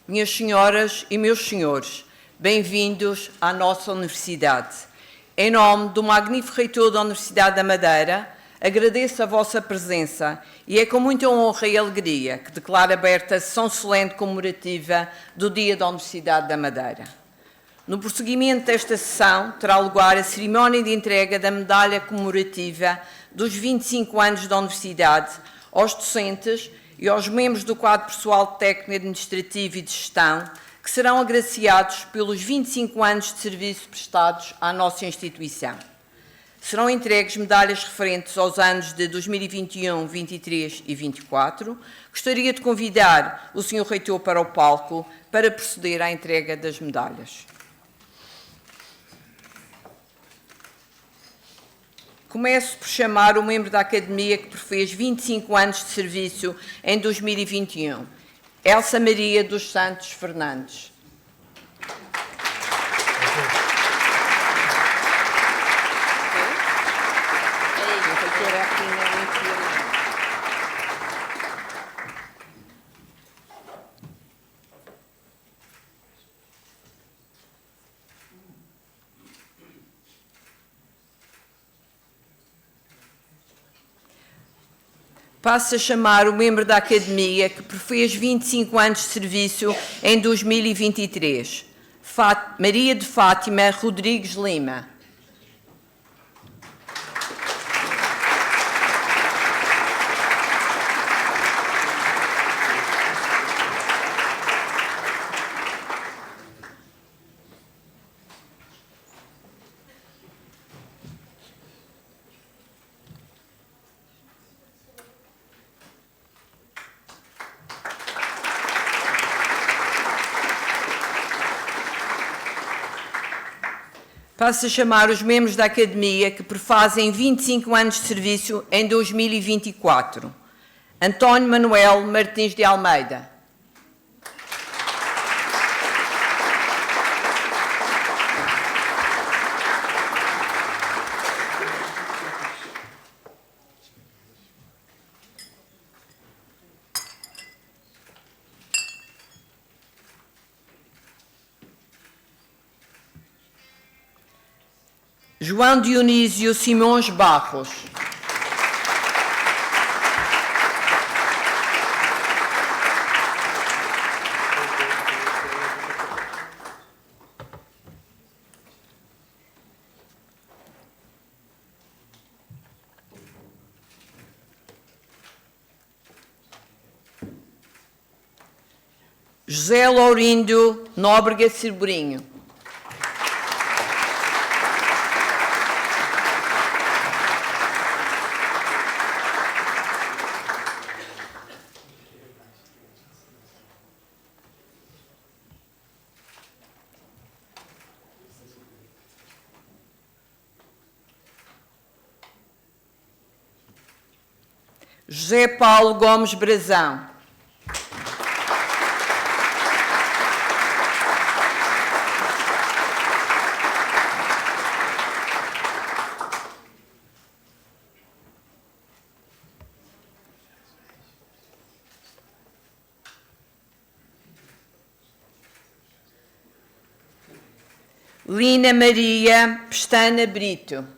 Minhas senhoras e meus senhores, bem-vindos à nossa Universidade. Em nome do magnífico reitor da Universidade da Madeira, agradeço a vossa presença e é com muita honra e alegria que declaro aberta a sessão solene comemorativa do Dia da Universidade da Madeira. No prosseguimento desta sessão, terá lugar a cerimónia de entrega da medalha comemorativa dos 25 anos da Universidade aos docentes e aos membros do quadro pessoal técnico, administrativo e de gestão, que serão agraciados pelos 25 anos de serviço prestados à nossa instituição. Serão entregues medalhas referentes aos anos de 2021, 23 e 24. Gostaria de convidar o Sr. Reitor para o palco para proceder à entrega das medalhas. Começo por chamar o membro da Academia que prefez 25 anos de serviço em 2021, Elsa Maria dos Santos Fernandes. Passo a chamar o membro da Academia que prefez 25 anos de serviço em 2023, Maria de Fátima Rodrigues Lima. Passo a chamar os membros da Academia que prefazem 25 anos de serviço em 2024. António Manuel Martins de Almeida. João Dionísio Simões Barros. José Laurindo Nóbrega Cirburinho. José Paulo Gomes Brazão. Lina Maria Pestana Brito.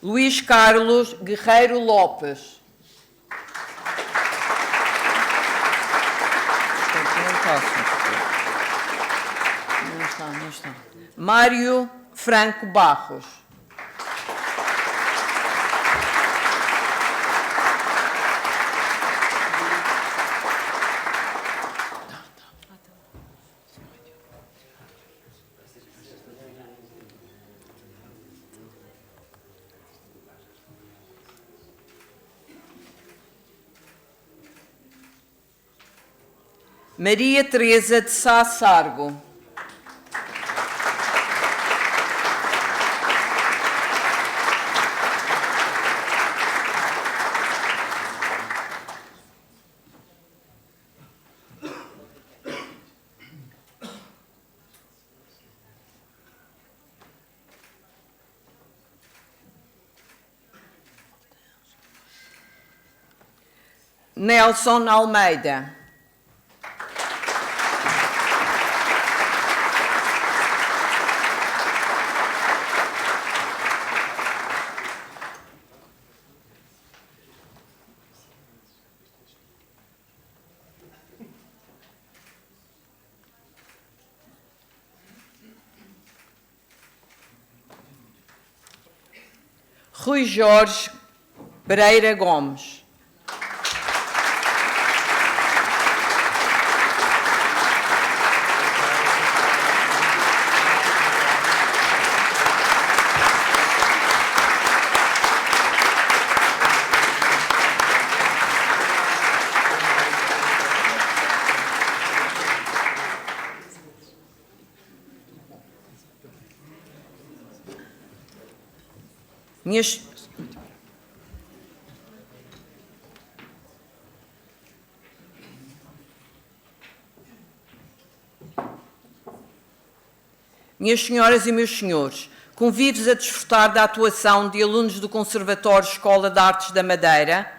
Luís Carlos Guerreiro Lopes. Não está. Mário Franco Barros. Maria Teresa de Sá Sargo. Nelson Almeida. Rui Jorge Pereira Gomes. Minhas senhoras e meus senhores, convido-vos a desfrutar da atuação de alunos do Conservatório Escola de Artes da Madeira,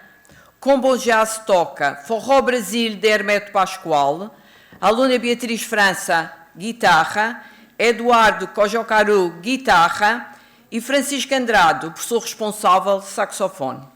Combo Jazz toca Forró Brasil de Hermeto Pascoal, a aluna Beatriz França, guitarra, Eduardo Cojocaru, guitarra e Francisco Andrade, o professor responsável, saxofone.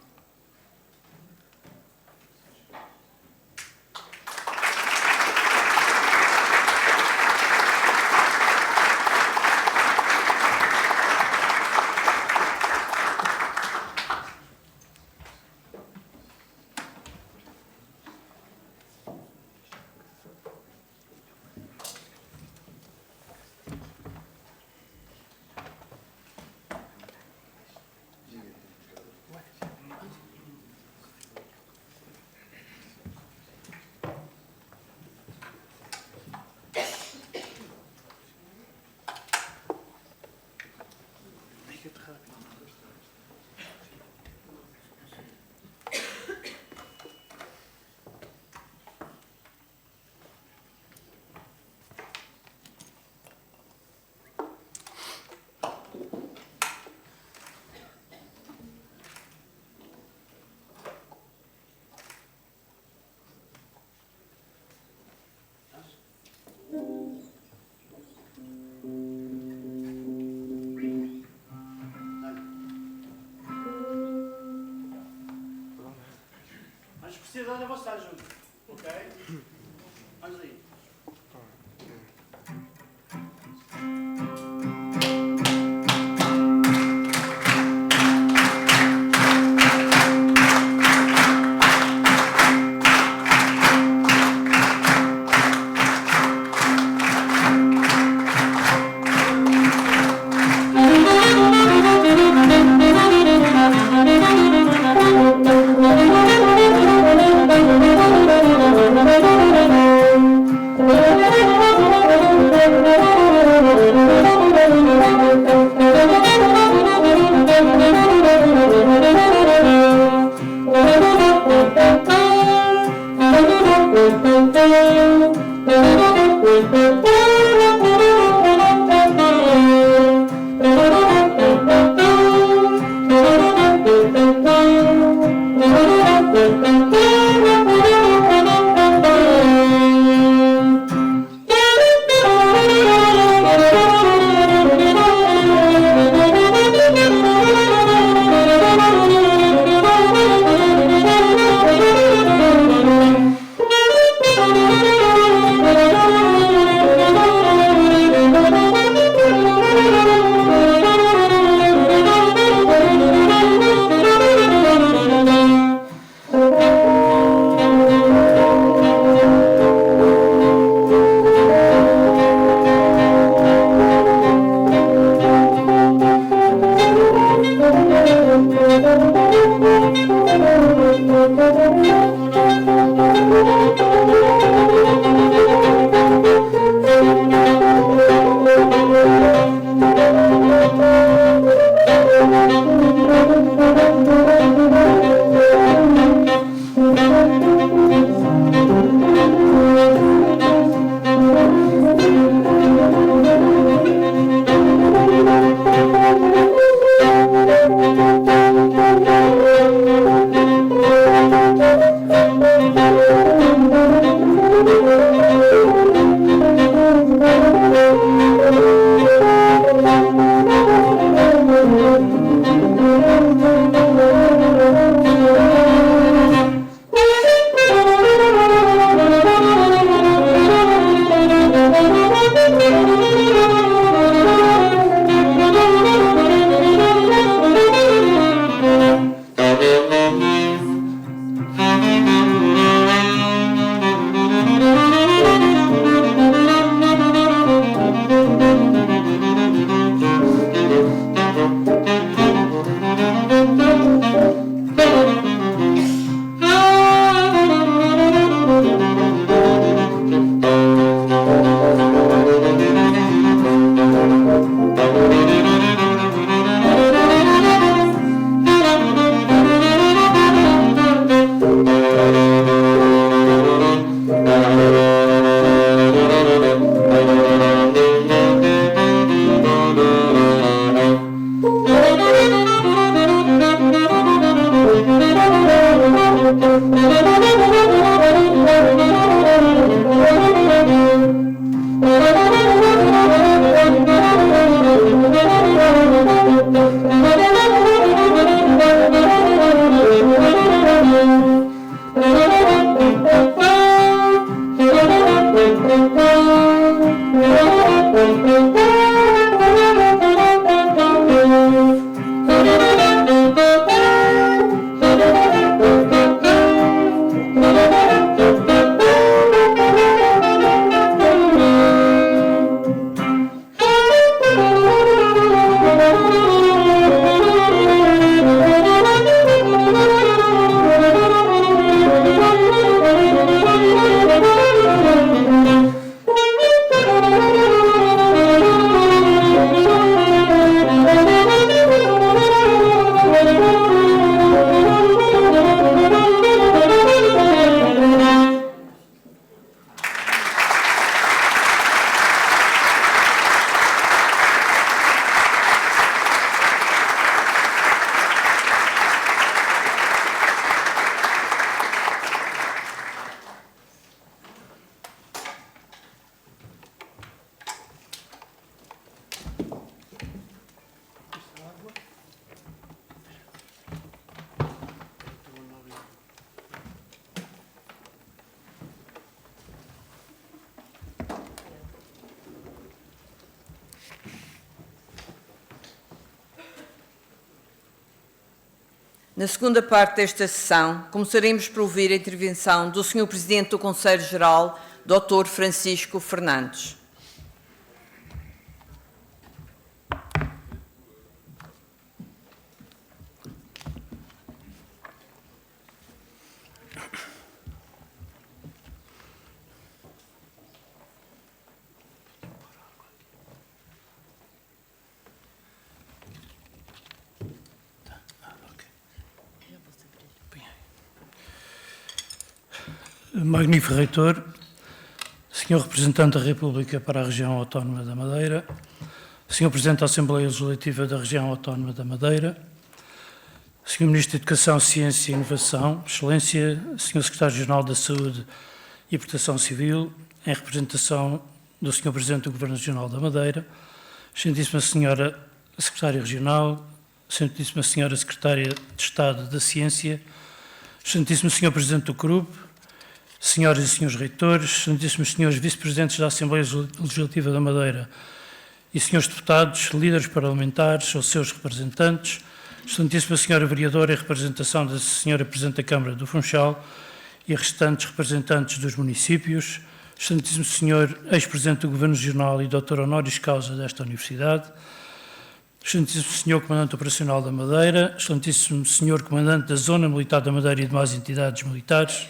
Mas precisa da vossa ajuda, ok? Vamos aí. Na segunda parte desta sessão, começaremos por ouvir a intervenção do Sr. Presidente do Conselho Geral, Dr. Francisco Fernandes. Magnífico Reitor, Sr. Representante da República para a Região Autónoma da Madeira, Sr. Presidente da Assembleia Legislativa da Região Autónoma da Madeira, Sr. Ministro da Educação, Ciência e Inovação, Excelência, Sr. Secretário-Geral da Saúde e Proteção Civil, em representação do Sr. Presidente do Governo Regional da Madeira, Excelentíssima Senhora Secretária Regional, Excelentíssima Senhora Secretária de Estado da Ciência, Excelentíssimo Sr. Presidente do CRUB, Senhoras e Senhores Reitores, Excelentíssimos Senhores Vice-Presidentes da Assembleia Legislativa da Madeira e Senhores Deputados, líderes parlamentares ou seus representantes, Excelentíssima Senhora Vereadora em representação da Senhora Presidente da Câmara do Funchal e restantes representantes dos municípios, Excelentíssimo Senhor Ex-Presidente do Governo Regional e Doutor Honoris Causa desta Universidade, Excelentíssimo Senhor Comandante Operacional da Madeira, Excelentíssimo Senhor Comandante da Zona Militar da Madeira e demais entidades militares,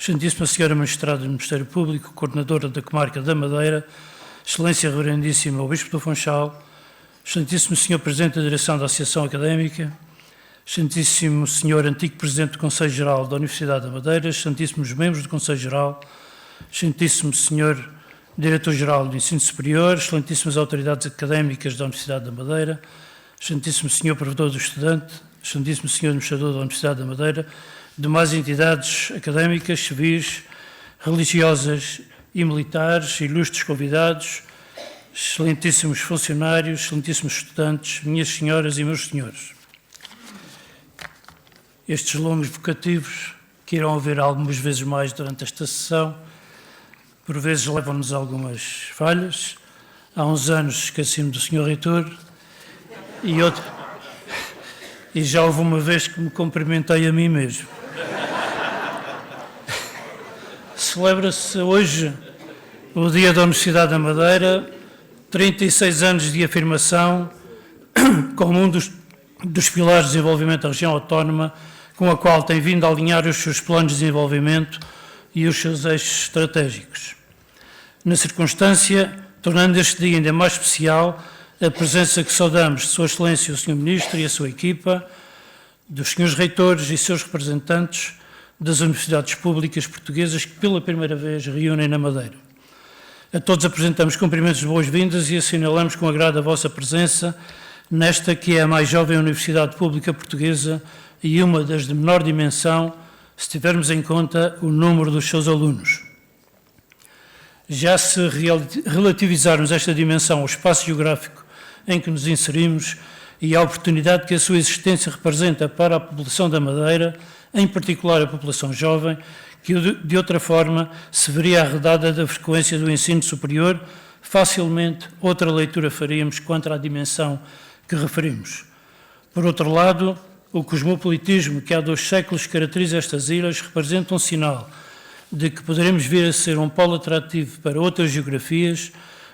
Excelentíssima Senhora Magistrada do Ministério Público, Coordenadora da Comarca da Madeira, Excelência Reverendíssima o Bispo do Funchal, Excelentíssimo Senhor Presidente da Direção da Associação Académica, Excelentíssimo Senhor Antigo Presidente do Conselho Geral da Universidade da Madeira, Excelentíssimos Membros do Conselho Geral, Excelentíssimo Senhor Diretor-Geral do Ensino Superior, Excelentíssimas Autoridades Académicas da Universidade da Madeira, Excelentíssimo Senhor Provedor do Estudante, Excelentíssimo Senhor Administrador da Universidade da Madeira, demais entidades académicas, civis, religiosas e militares, ilustres convidados, excelentíssimos funcionários, excelentíssimos estudantes, minhas senhoras e meus senhores. Estes longos vocativos, que irão haver algumas vezes mais durante esta sessão, por vezes levam-nos a algumas falhas. Há uns anos esqueci-me do Sr. Reitor e já houve uma vez que me cumprimentei a mim mesmo. Celebra-se hoje o Dia da Universidade da Madeira, 36 anos de afirmação como um dos pilares de desenvolvimento da região autónoma, com a qual tem vindo a alinhar os seus planos de desenvolvimento e os seus eixos estratégicos. Na circunstância, tornando este dia ainda mais especial, a presença que saudamos de Sua Excelência o Sr. Ministro e a sua equipa, dos Srs. Reitores e seus representantes das universidades públicas portuguesas que pela primeira vez reúnem na Madeira. A todos apresentamos cumprimentos de boas-vindas e assinalamos com agrado a vossa presença nesta que é a mais jovem universidade pública portuguesa e uma das de menor dimensão, se tivermos em conta o número dos seus alunos. Já se relativizarmos esta dimensão ao espaço geográfico em que nos inserimos e à oportunidade que a sua existência representa para a população da Madeira, em particular a população jovem, que de outra forma se veria arredada da frequência do ensino superior, facilmente outra leitura faríamos quanto à dimensão que referimos. Por outro lado, o cosmopolitismo que há 2 séculos caracteriza estas ilhas representa um sinal de que poderemos vir a ser um polo atrativo para outras geografias,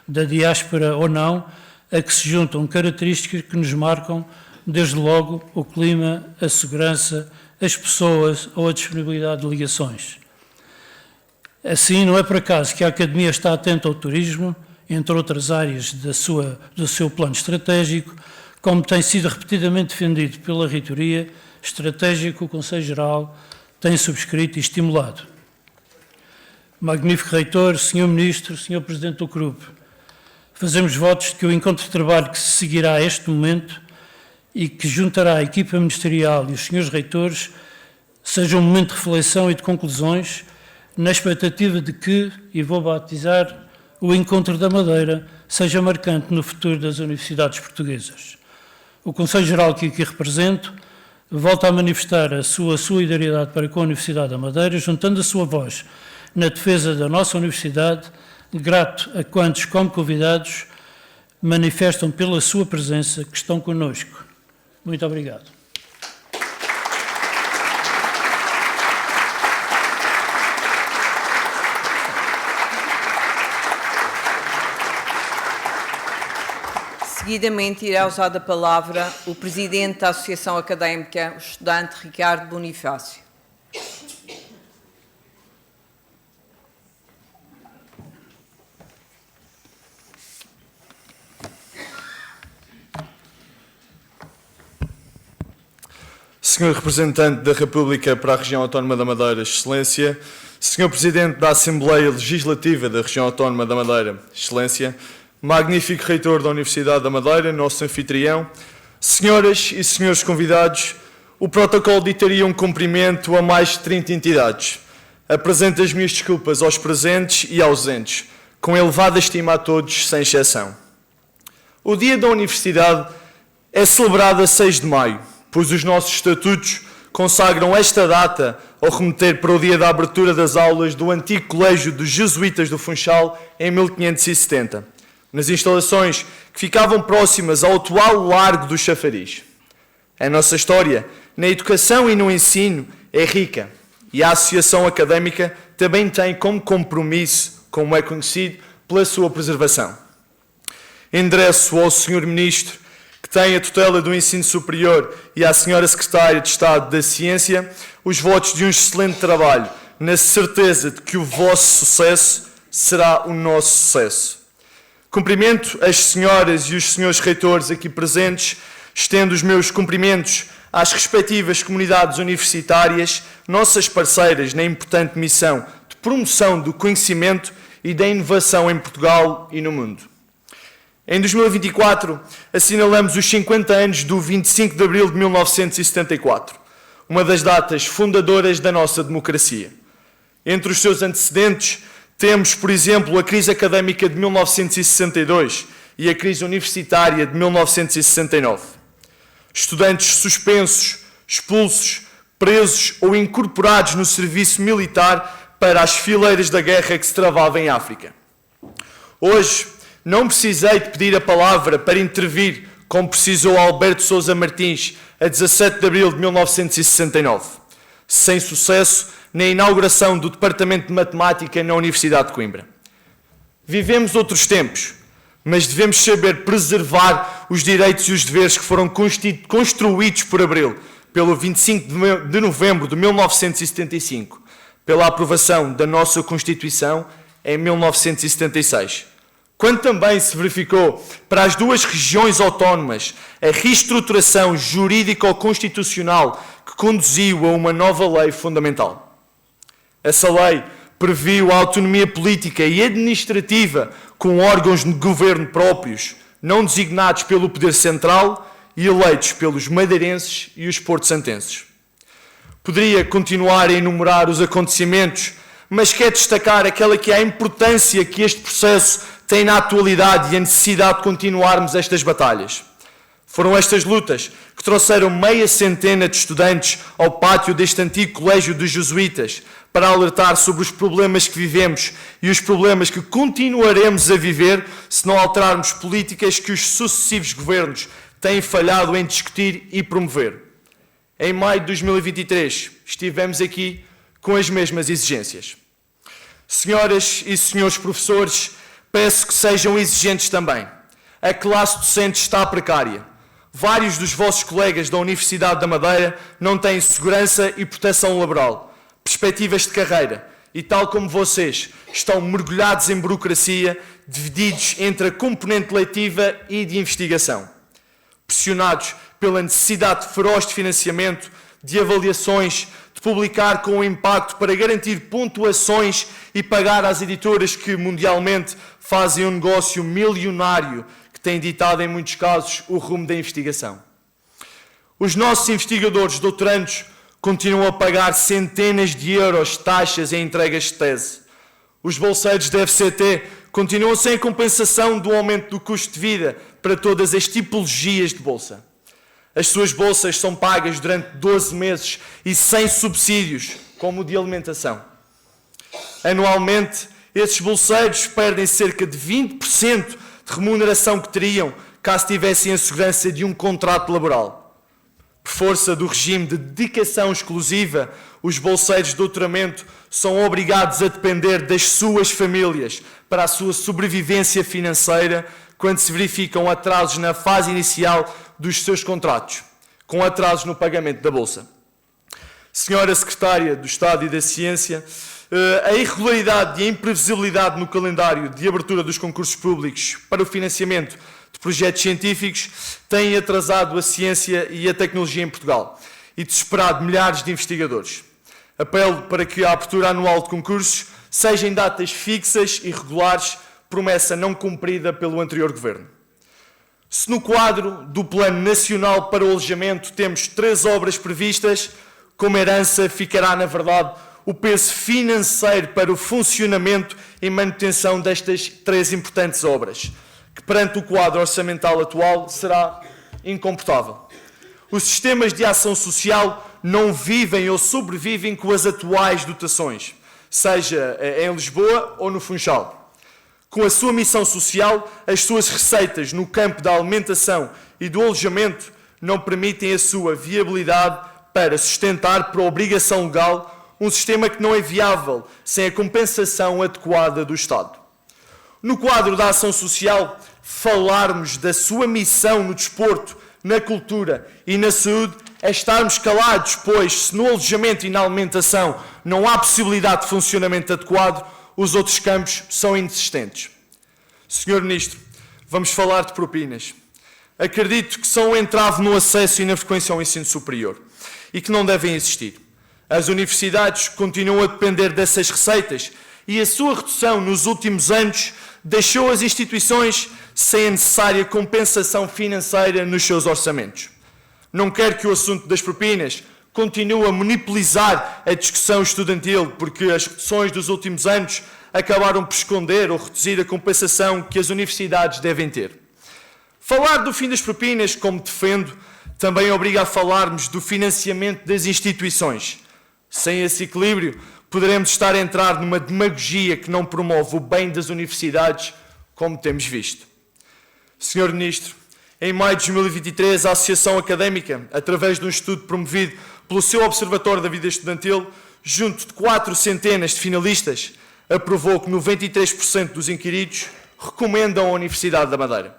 da diáspora ou não, a que se juntam características que nos marcam, desde logo, o clima, a segurança, as pessoas ou a disponibilidade de ligações. Assim, não é por acaso que a Academia está atenta ao turismo, entre outras áreas do seu plano estratégico, como tem sido repetidamente defendido pela reitoria, estratégico o Conselho Geral tem subscrito e estimulado. Magnífico Reitor, Sr. Ministro, Sr. Presidente do CRUB, fazemos votos de que o encontro de trabalho que se seguirá a este momento e que juntará a equipa ministerial e os Srs. Reitores seja um momento de reflexão e de conclusões, na expectativa de que, e vou batizar, o encontro da Madeira seja marcante no futuro das universidades portuguesas. O Conselho Geral que aqui represento volta a manifestar a sua solidariedade para com a Universidade da Madeira, juntando a sua voz na defesa da nossa universidade, grato a quantos, como convidados, manifestam pela sua presença que estão connosco. Muito obrigado. Seguidamente irá usar a palavra o Presidente da Associação Académica, o estudante Ricardo Bonifácio. Senhor Representante da República para a Região Autónoma da Madeira, Excelência, Senhor Presidente da Assembleia Legislativa da Região Autónoma da Madeira, Excelência, magnífico Reitor da Universidade da Madeira, nosso anfitrião, senhoras e senhores convidados, o protocolo ditaria um cumprimento a mais de 30 entidades. Apresento as minhas desculpas aos presentes e ausentes, com elevada estima a todos, sem exceção. O Dia da Universidade é celebrado a 6 de maio, pois os nossos estatutos consagram esta data ao remeter para o dia da abertura das aulas do antigo Colégio dos Jesuítas do Funchal em 1570, nas instalações que ficavam próximas ao atual Largo do Chafariz. A nossa história, na educação e no ensino, é rica e a Associação Académica também tem como compromisso, como é conhecido, pela sua preservação. Endereço ao Sr. Ministro, que tem a tutela do ensino superior, e à Sra. Secretária de Estado da Ciência, os votos de um excelente trabalho, na certeza de que o vosso sucesso será o nosso sucesso. Cumprimento as senhoras e os senhores reitores aqui presentes, estendo os meus cumprimentos às respectivas comunidades universitárias, nossas parceiras na importante missão de promoção do conhecimento e da inovação em Portugal e no mundo. Em 2024, assinalamos os 50 anos do 25 de abril de 1974, uma das datas fundadoras da nossa democracia. Entre os seus antecedentes, temos, por exemplo, a crise académica de 1962 e a crise universitária de 1969. Estudantes suspensos, expulsos, presos ou incorporados no serviço militar para as fileiras da guerra que se travava em África. Hoje, não precisei de pedir a palavra para intervir, como precisou Alberto Sousa Martins, a 17 de abril de 1969, sem sucesso na inauguração do Departamento de Matemática na Universidade de Coimbra. Vivemos outros tempos, mas devemos saber preservar os direitos e os deveres que foram construídos por Abril, pelo 25 de novembro de 1975, pela aprovação da nossa Constituição em 1976. Quando também se verificou para as duas regiões autónomas a reestruturação jurídico-constitucional que conduziu a uma nova lei fundamental. Essa lei previu a autonomia política e administrativa com órgãos de governo próprios, não designados pelo Poder Central e eleitos pelos madeirenses e os porto-santenses. Poderia continuar a enumerar os acontecimentos, mas quer destacar aquela que é a importância que este processo tem na atualidade e a necessidade de continuarmos estas batalhas. Foram estas lutas que trouxeram meia centena de estudantes ao pátio deste antigo Colégio dos Jesuítas para alertar sobre os problemas que vivemos e os problemas que continuaremos a viver se não alterarmos políticas que os sucessivos governos têm falhado em discutir e promover. Em maio de 2023, estivemos aqui com as mesmas exigências. Senhoras e senhores professores, peço que sejam exigentes também. A classe docente está precária. Vários dos vossos colegas da Universidade da Madeira não têm segurança e proteção laboral, perspectivas de carreira e, tal como vocês, estão mergulhados em burocracia, divididos entre a componente letiva e de investigação. Pressionados pela necessidade feroz de financiamento, de avaliações, de publicar com impacto para garantir pontuações e pagar às editoras que mundialmente fazem um negócio milionário que tem ditado em muitos casos o rumo da investigação. Os nossos investigadores doutorandos continuam a pagar centenas de euros de taxas em entregas de tese. Os bolseiros da FCT continuam sem a compensação do aumento do custo de vida para todas as tipologias de bolsa. As suas bolsas são pagas durante 12 meses e sem subsídios, como o de alimentação. Anualmente, esses bolseiros perdem cerca de 20% de remuneração que teriam caso tivessem a segurança de um contrato laboral. Por força do regime de dedicação exclusiva, os bolseiros de doutoramento são obrigados a depender das suas famílias para a sua sobrevivência financeira, quando se verificam atrasos na fase inicial dos seus contratos, com atrasos no pagamento da Bolsa. Senhora Secretária do Estado e da Ciência, a irregularidade e a imprevisibilidade no calendário de abertura dos concursos públicos para o financiamento de projetos científicos têm atrasado a ciência e a tecnologia em Portugal e desesperado milhares de investigadores. Apelo para que a abertura anual de concursos seja em datas fixas e regulares, promessa não cumprida pelo anterior Governo. Se no quadro do Plano Nacional para o Alojamento temos 3 obras previstas, como herança ficará, na verdade, o peso financeiro para o funcionamento e manutenção destas 3 importantes obras, que perante o quadro orçamental atual será incomportável. Os sistemas de ação social não vivem ou sobrevivem com as atuais dotações, seja em Lisboa ou no Funchal. Com a sua missão social, as suas receitas no campo da alimentação e do alojamento não permitem a sua viabilidade para sustentar por obrigação legal um sistema que não é viável sem a compensação adequada do Estado. No quadro da ação social, falarmos da sua missão no desporto, na cultura e na saúde é estarmos calados, pois se no alojamento e na alimentação não há possibilidade de funcionamento adequado, os outros campos são inexistentes. Senhor Ministro, vamos falar de propinas. Acredito que são um entrave no acesso e na frequência ao ensino superior e que não devem existir. As universidades continuam a depender dessas receitas e a sua redução nos últimos anos deixou as instituições sem a necessária compensação financeira nos seus orçamentos. Não quero que o assunto das propinas continue a monopolizar a discussão estudantil, porque as reduções dos últimos anos acabaram por esconder ou reduzir a compensação que as universidades devem ter. Falar do fim das propinas, como defendo, também obriga a falarmos do financiamento das instituições. Sem esse equilíbrio, poderemos estar a entrar numa demagogia que não promove o bem das universidades, como temos visto. Senhor Ministro, em maio de 2023, a Associação Académica, através de um estudo promovido pelo seu Observatório da Vida Estudantil, junto de 400 de finalistas, aprovou que 93% dos inquiridos recomendam a Universidade da Madeira.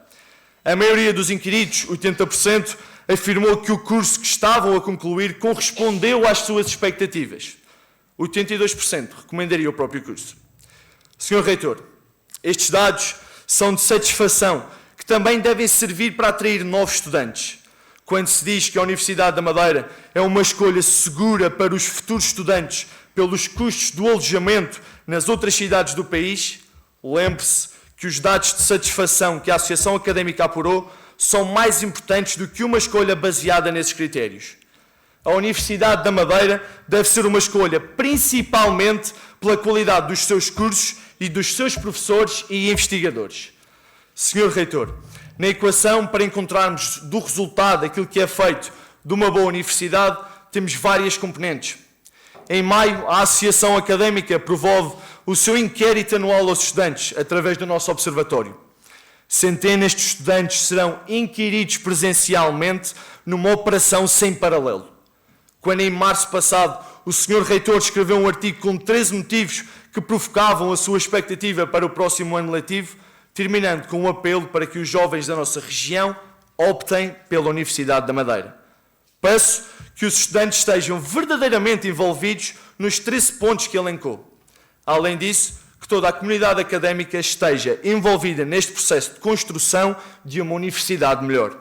A maioria dos inquiridos, 80%, afirmou que o curso que estavam a concluir correspondeu às suas expectativas. 82% recomendaria o próprio curso. Senhor Reitor, estes dados são de satisfação que também devem servir para atrair novos estudantes. Quando se diz que a Universidade da Madeira é uma escolha segura para os futuros estudantes pelos custos do alojamento nas outras cidades do país, lembre-se que os dados de satisfação que a Associação Académica apurou são mais importantes do que uma escolha baseada nesses critérios. A Universidade da Madeira deve ser uma escolha principalmente pela qualidade dos seus cursos e dos seus professores e investigadores. Senhor Reitor, na equação para encontrarmos do resultado aquilo que é feito de uma boa universidade, temos várias componentes. Em maio, a Associação Académica promove o seu inquérito anual aos estudantes, através do nosso observatório. Centenas de estudantes serão inquiridos presencialmente numa operação sem paralelo. Quando em março passado o Sr. Reitor escreveu um artigo com 13 motivos que provocavam a sua expectativa para o próximo ano letivo, terminando com um apelo para que os jovens da nossa região optem pela Universidade da Madeira. Peço que os estudantes estejam verdadeiramente envolvidos nos 13 pontos que elencou. Além disso, que toda a comunidade académica esteja envolvida neste processo de construção de uma universidade melhor.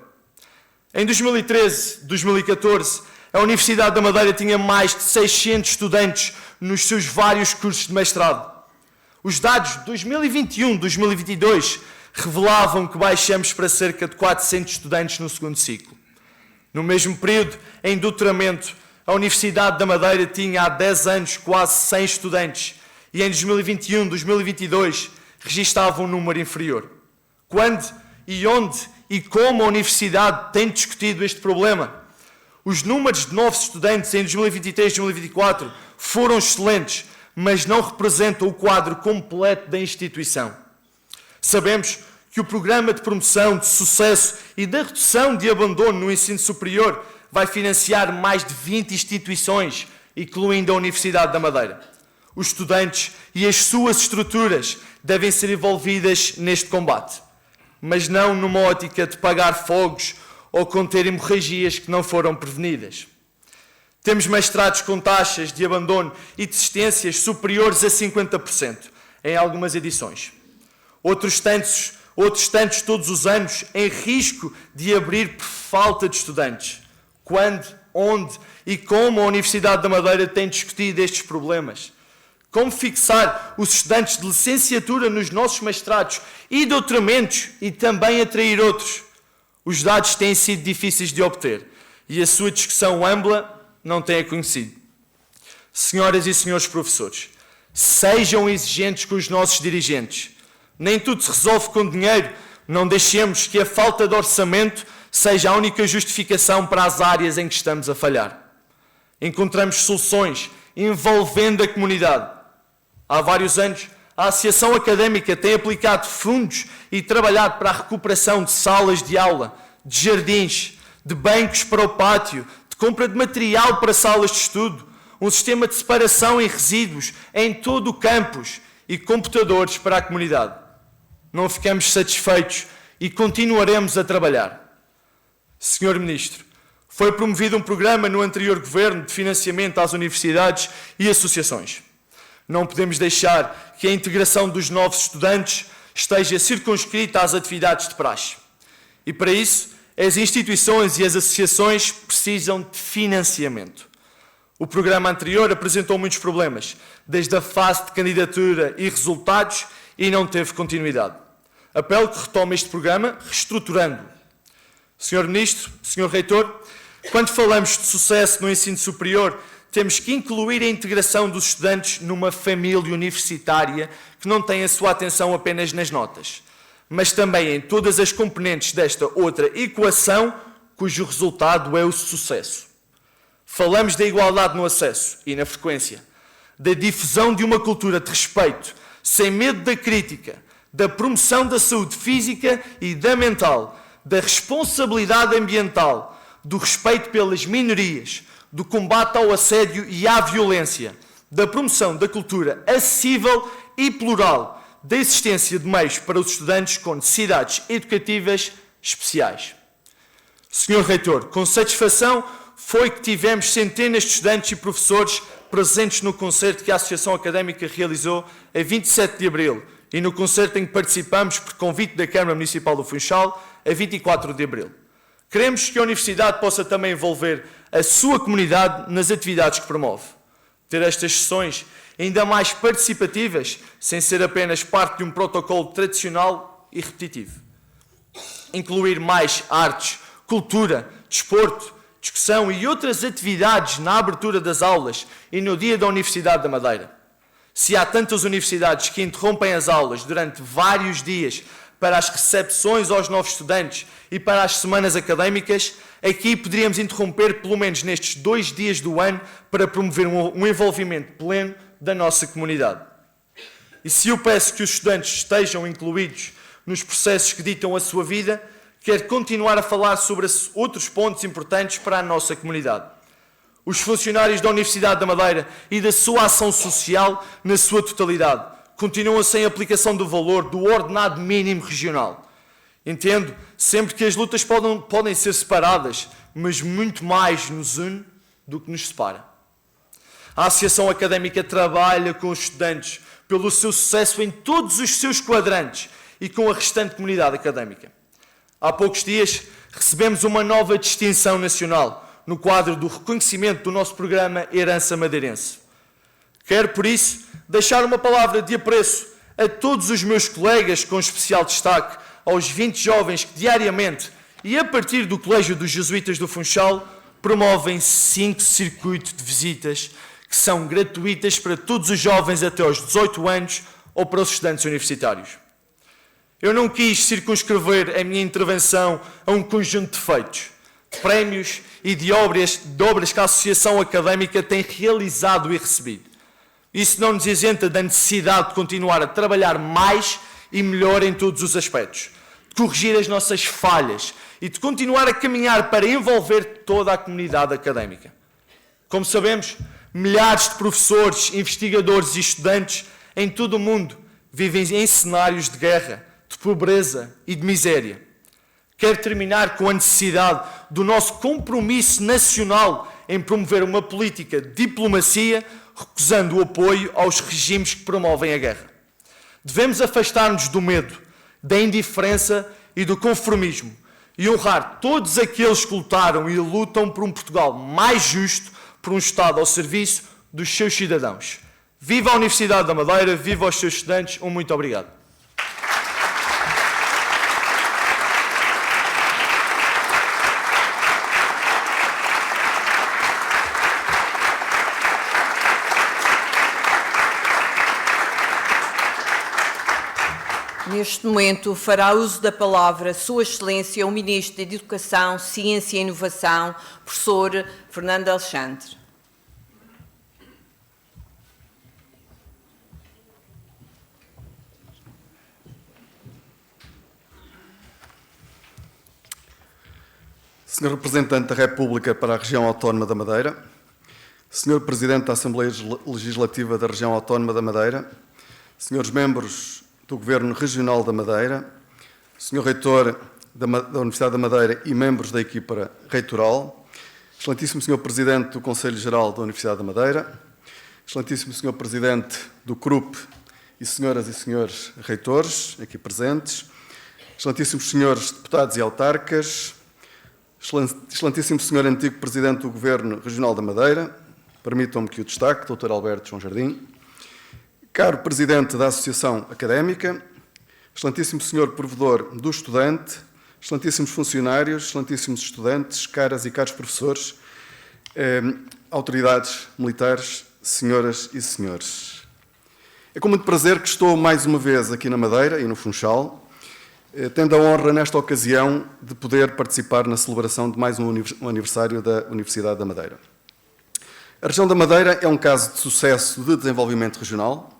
Em 2013-2014, a Universidade da Madeira tinha mais de 600 estudantes nos seus vários cursos de mestrado. Os dados de 2021-2022 revelavam que baixamos para cerca de 400 estudantes no segundo ciclo. No mesmo período, em doutoramento, a Universidade da Madeira tinha há 10 anos quase 100 estudantes e em 2021-2022 registava um número inferior. Quando e onde e como a Universidade tem discutido este problema? Os números de novos estudantes em 2023-2024 foram excelentes, mas não representam o quadro completo da instituição. Sabemos que o Programa de Promoção de Sucesso e da Redução de Abandono no Ensino Superior vai financiar mais de 20 instituições, incluindo a Universidade da Madeira. Os estudantes e as suas estruturas devem ser envolvidas neste combate. mas não numa ótica de pagar fogos ou conter hemorragias que não foram prevenidas. Temos mestrados com taxas de abandono e desistências superiores a 50% em algumas edições. Outros tantos todos os anos em risco de abrir por falta de estudantes. Quando, onde e como a Universidade da Madeira tem discutido estes problemas? Como fixar os estudantes de licenciatura nos nossos mestrados e doutoramentos e também atrair outros? Os dados têm sido difíceis de obter e a sua discussão ampla não tem acontecido. Senhoras e senhores professores, sejam exigentes com os nossos dirigentes. Nem tudo se resolve com dinheiro. Não deixemos que a falta de orçamento seja a única justificação para as áreas em que estamos a falhar. Encontramos soluções envolvendo a comunidade. Há vários anos, a Associação Académica tem aplicado fundos e trabalhado para a recuperação de salas de aula, de jardins, de bancos para o pátio, de compra de material para salas de estudo, um sistema de separação em resíduos em todo o campus e computadores para a comunidade. Não ficamos satisfeitos e continuaremos a trabalhar. Senhor Ministro, foi promovido um programa no anterior Governo de financiamento às universidades e associações. Não podemos deixar que a integração dos novos estudantes esteja circunscrita às atividades de praxe. E para isso, as instituições e as associações precisam de financiamento. O programa anterior apresentou muitos problemas, desde a fase de candidatura e resultados, e não teve continuidade. Apelo que retome este programa, reestruturando-o. Senhor Ministro, Senhor Reitor, quando falamos de sucesso no ensino superior, temos que incluir a integração dos estudantes numa família universitária que não tem a sua atenção apenas nas notas, mas também em todas as componentes desta outra equação, cujo resultado é o sucesso. Falamos da igualdade no acesso e na frequência, da difusão de uma cultura de respeito, sem medo da crítica, da promoção da saúde física e da mental, da responsabilidade ambiental, do respeito pelas minorias, do combate ao assédio e à violência, da promoção da cultura acessível e plural, da existência de meios para os estudantes com necessidades educativas especiais. Senhor Reitor, com satisfação foi que tivemos centenas de estudantes e professores presentes no concerto que a Associação Académica realizou a 27 de abril e no concerto em que participamos por convite da Câmara Municipal do Funchal a 24 de abril. Queremos que a Universidade possa também envolver a sua comunidade nas atividades que promove. Ter estas sessões ainda mais participativas, sem ser apenas parte de um protocolo tradicional e repetitivo. Incluir mais artes, cultura, desporto, discussão e outras atividades na abertura das aulas e no dia da Universidade da Madeira. Se há tantas universidades que interrompem as aulas durante vários dias para as recepções aos novos estudantes e para as semanas académicas, aqui poderíamos interromper pelo menos nestes 2 dias do ano para promover um envolvimento pleno da nossa comunidade. E se eu peço que os estudantes estejam incluídos nos processos que ditam a sua vida, quero continuar a falar sobre outros pontos importantes para a nossa comunidade. Os funcionários da Universidade da Madeira e da sua ação social na sua totalidade continuam sem aplicação do valor do ordenado mínimo regional. Entendo sempre que as lutas podem ser separadas, mas muito mais nos une do que nos separa. A Associação Académica trabalha com os estudantes pelo seu sucesso em todos os seus quadrantes e com a restante comunidade académica. Há poucos dias recebemos uma nova distinção nacional no quadro do reconhecimento do nosso programa Herança Madeirense. Quero, por isso, deixar uma palavra de apreço a todos os meus colegas, com especial destaque aos 20 jovens que diariamente e a partir do Colégio dos Jesuítas do Funchal promovem 5 circuitos de visitas que são gratuitas para todos os jovens até aos 18 anos ou para os estudantes universitários. Eu não quis circunscrever a minha intervenção a um conjunto de feitos, de prémios e de obras que a Associação Académica tem realizado e recebido. Isso não nos isenta da necessidade de continuar a trabalhar mais e melhor em todos os aspectos, de corrigir as nossas falhas e de continuar a caminhar para envolver toda a comunidade académica. Como sabemos, milhares de professores, investigadores e estudantes em todo o mundo vivem em cenários de guerra, de pobreza e de miséria. Quero terminar com a necessidade do nosso compromisso nacional em promover uma política de diplomacia, recusando o apoio aos regimes que promovem a guerra. Devemos afastar-nos do medo, da indiferença e do conformismo e honrar todos aqueles que lutaram e lutam por um Portugal mais justo, por um Estado ao serviço dos seus cidadãos. Viva a Universidade da Madeira, viva os seus estudantes, muito obrigado. Neste momento, fará uso da palavra Sua Excelência, o Ministro da Educação, Ciência e Inovação, professor Fernando Alexandre. Senhor Representante da República para a Região Autónoma da Madeira, Senhor Presidente da Assembleia Legislativa da Região Autónoma da Madeira, Senhores Membros do Governo Regional da Madeira, Senhor Reitor da Universidade da Madeira e membros da equipa reitoral, Excelentíssimo Senhor Presidente do Conselho Geral da Universidade da Madeira, Excelentíssimo Senhor Presidente do CRUP e Senhoras e Senhores Reitores aqui presentes, Excelentíssimos Senhores Deputados e Autarcas, Excelentíssimo Senhor Antigo Presidente do Governo Regional da Madeira, permitam-me que o destaque, Dr. Alberto João Jardim, caro Presidente da Associação Académica, Excelentíssimo Senhor Provedor do Estudante, Excelentíssimos Funcionários, Excelentíssimos Estudantes, caras e caros professores, autoridades militares, senhoras e senhores. É com muito prazer que estou mais uma vez aqui na Madeira e no Funchal, tendo a honra nesta ocasião de poder participar na celebração de mais um aniversário da Universidade da Madeira. A região da Madeira é um caso de sucesso de desenvolvimento regional,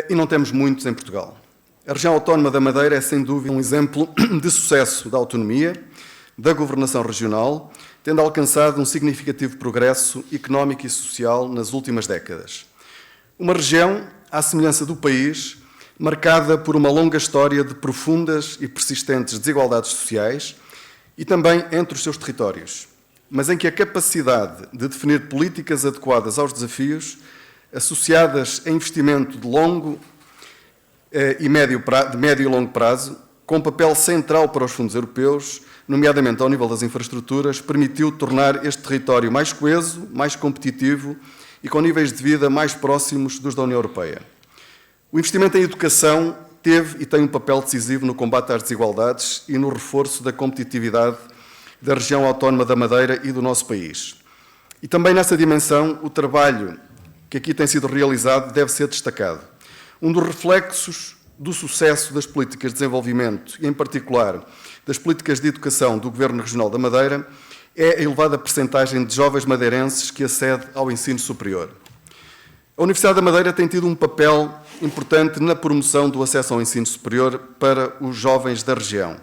e não temos muitos em Portugal. A região autónoma da Madeira é, sem dúvida, um exemplo de sucesso da autonomia, da governação regional, tendo alcançado um significativo progresso económico e social nas últimas décadas. Uma região, à semelhança do país, marcada por uma longa história de profundas e persistentes desigualdades sociais e também entre os seus territórios, mas em que a capacidade de definir políticas adequadas aos desafios associadas a investimento de médio e longo prazo, com papel central para os fundos europeus, nomeadamente ao nível das infraestruturas, permitiu tornar este território mais coeso, mais competitivo e com níveis de vida mais próximos dos da União Europeia. O investimento em educação teve e tem um papel decisivo no combate às desigualdades e no reforço da competitividade da região autónoma da Madeira e do nosso país. E também nessa dimensão, o trabalho que aqui tem sido realizado deve ser destacado. Um dos reflexos do sucesso das políticas de desenvolvimento e, em particular, das políticas de educação do Governo Regional da Madeira é a elevada percentagem de jovens madeirenses que acede ao ensino superior. A Universidade da Madeira tem tido um papel importante na promoção do acesso ao ensino superior para os jovens da região.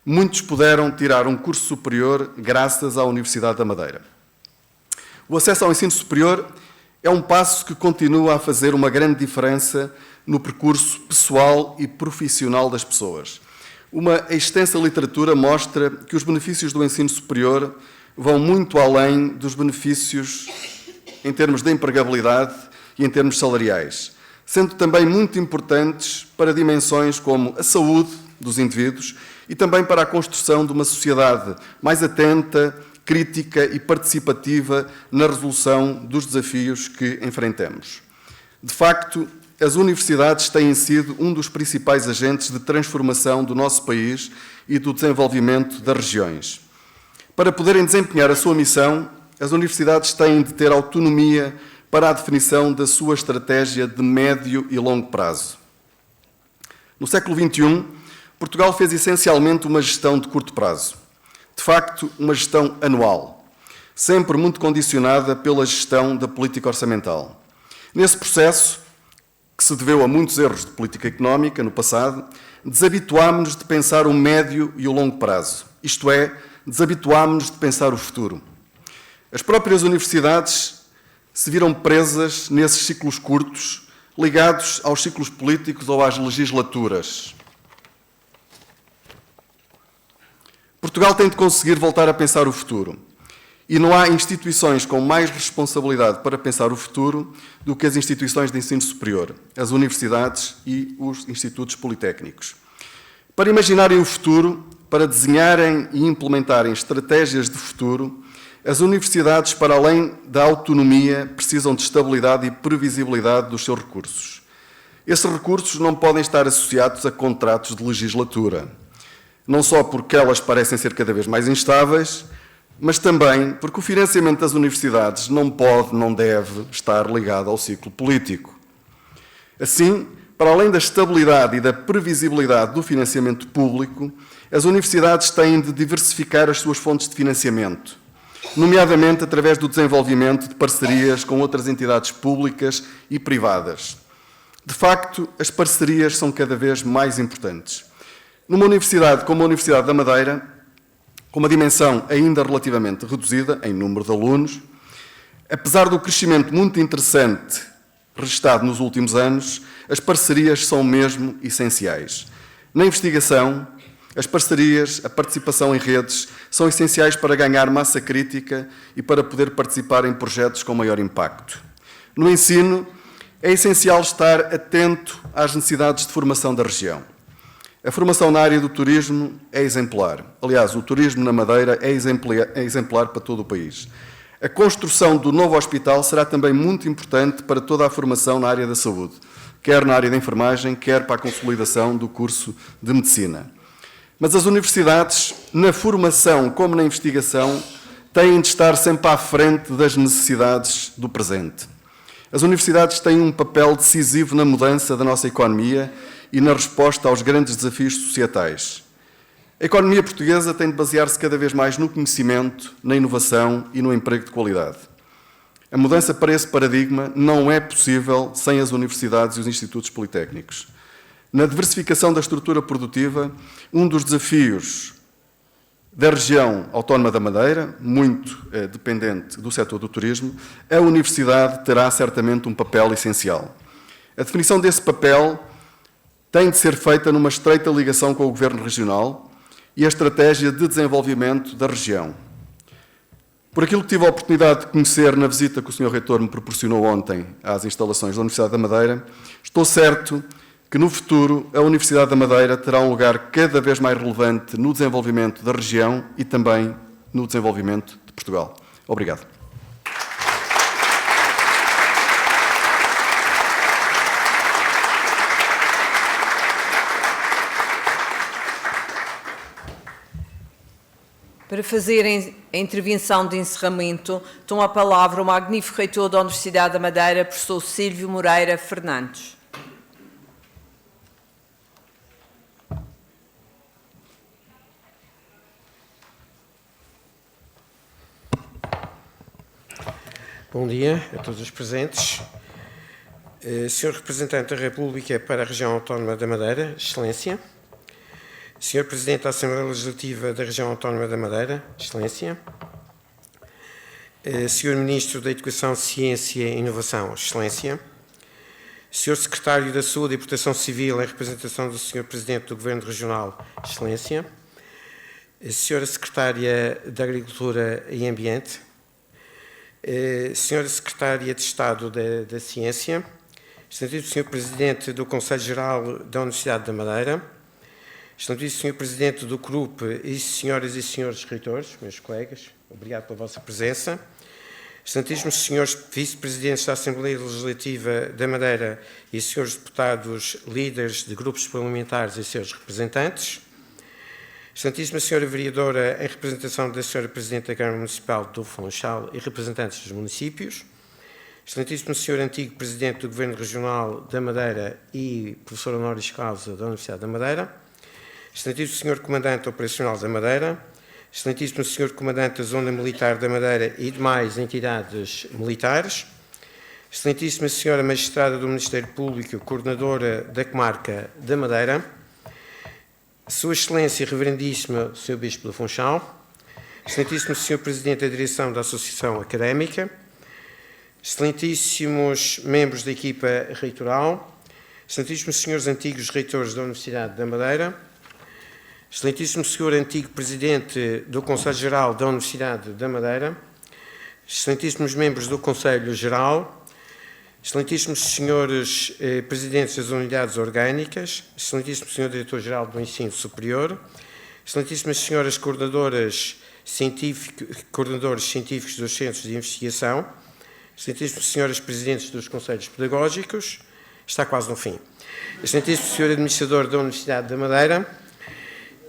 Muitos puderam tirar um curso superior graças à Universidade da Madeira. O acesso ao ensino superior é um passo que continua a fazer uma grande diferença no percurso pessoal e profissional das pessoas. Uma extensa literatura mostra que os benefícios do ensino superior vão muito além dos benefícios em termos de empregabilidade e em termos salariais, sendo também muito importantes para dimensões como a saúde dos indivíduos e também para a construção de uma sociedade mais atenta, crítica e participativa na resolução dos desafios que enfrentamos. De facto, as universidades têm sido um dos principais agentes de transformação do nosso país e do desenvolvimento das regiões. Para poderem desempenhar a sua missão, as universidades têm de ter autonomia para a definição da sua estratégia de médio e longo prazo. No século XXI, Portugal fez essencialmente uma gestão de curto prazo. De facto, uma gestão anual, sempre muito condicionada pela gestão da política orçamental. Nesse processo, que se deveu a muitos erros de política económica no passado, desabituámos-nos de pensar o médio e o longo prazo, isto é, desabituámos-nos de pensar o futuro. As próprias universidades se viram presas nesses ciclos curtos, ligados aos ciclos políticos ou às legislaturas. Portugal tem de conseguir voltar a pensar o futuro. E não há instituições com mais responsabilidade para pensar o futuro do que as instituições de ensino superior, as universidades e os institutos politécnicos. Para imaginarem o futuro, para desenharem e implementarem estratégias de futuro, as universidades, para além da autonomia, precisam de estabilidade e previsibilidade dos seus recursos. Esses recursos não podem estar associados a contratos de legislatura, não só porque elas parecem ser cada vez mais instáveis, mas também porque o financiamento das universidades não pode, não deve estar ligado ao ciclo político. Assim, para além da estabilidade e da previsibilidade do financiamento público, as universidades têm de diversificar as suas fontes de financiamento, nomeadamente através do desenvolvimento de parcerias com outras entidades públicas e privadas. De facto, as parcerias são cada vez mais importantes. Numa universidade como a Universidade da Madeira, com uma dimensão ainda relativamente reduzida em número de alunos, apesar do crescimento muito interessante registrado nos últimos anos, as parcerias são mesmo essenciais. Na investigação, as parcerias, a participação em redes, são essenciais para ganhar massa crítica e para poder participar em projetos com maior impacto. No ensino, é essencial estar atento às necessidades de formação da região. A formação na área do turismo é exemplar. Aliás, o turismo na Madeira é exemplar para todo o país. A construção do novo hospital será também muito importante para toda a formação na área da saúde, quer na área da enfermagem, quer para a consolidação do curso de medicina. Mas as universidades, na formação como na investigação, têm de estar sempre à frente das necessidades do presente. As universidades têm um papel decisivo na mudança da nossa economia e na resposta aos grandes desafios societais. A economia portuguesa tem de basear-se cada vez mais no conhecimento, na inovação e no emprego de qualidade. A mudança para esse paradigma não é possível sem as universidades e os institutos politécnicos. Na diversificação da estrutura produtiva, um dos desafios da região autónoma da Madeira, muito dependente do setor do turismo, a universidade terá certamente um papel essencial. A definição desse papel tem de ser feita numa estreita ligação com o Governo Regional e a estratégia de desenvolvimento da região. Por aquilo que tive a oportunidade de conhecer na visita que o Sr. Reitor me proporcionou ontem às instalações da Universidade da Madeira, estou certo que no futuro a Universidade da Madeira terá um lugar cada vez mais relevante no desenvolvimento da região e também no desenvolvimento de Portugal. Obrigado. Para fazer a intervenção de encerramento, toma a palavra o magnífico reitor da Universidade da Madeira, professor Silvio Moreira Fernandes. Bom dia a todos os presentes. Senhor Representante da República para a Região Autónoma da Madeira, Excelência. Senhor Presidente da Assembleia Legislativa da Região Autónoma da Madeira, Excelência. Senhor Ministro da Educação, Ciência e Inovação, Excelência. Senhor Secretário da Saúde e Proteção Civil, em representação do Senhor Presidente do Governo Regional, Excelência. Senhora Secretária da Agricultura e Ambiente. Senhora Secretária de Estado da Ciência. Excelentíssimo Senhor Presidente do Conselho Geral da Universidade da Madeira. Excelentíssimo Senhor Presidente do CRUP e senhoras e senhores reitores, meus colegas, obrigado pela vossa presença. Excelentíssimos senhores Vice-Presidentes da Assembleia Legislativa da Madeira e senhores deputados líderes de grupos parlamentares e seus representantes. Excelentíssima Senhora Vereadora, em representação da Senhora Presidente da Câmara Municipal do Funchal e representantes dos municípios. Excelentíssimo Senhor Antigo Presidente do Governo Regional da Madeira e Professor Honoris Causa da Universidade da Madeira. Excelentíssimo Senhor Comandante Operacional da Madeira, Excelentíssimo Senhor Comandante da Zona Militar da Madeira e demais entidades militares, Excelentíssima Senhora Magistrada do Ministério Público, Coordenadora da Comarca da Madeira, Sua Excelência Reverendíssima Sr. Bispo do Funchal, Excelentíssimo Senhor Presidente da Direção da Associação Académica, Excelentíssimos membros da equipa reitoral, Excelentíssimos Senhores Antigos Reitores da Universidade da Madeira, Excelentíssimo Senhor Antigo Presidente do Conselho Geral da Universidade da Madeira, excelentíssimos membros do Conselho Geral, excelentíssimos senhores Presidentes das Unidades Orgânicas, excelentíssimo Senhor Diretor-Geral do Ensino Superior, excelentíssimas senhoras coordenadores científicos dos Centros de Investigação, excelentíssimas senhoras Presidentes dos Conselhos Pedagógicos, está quase no fim, excelentíssimo Senhor Administrador da Universidade da Madeira,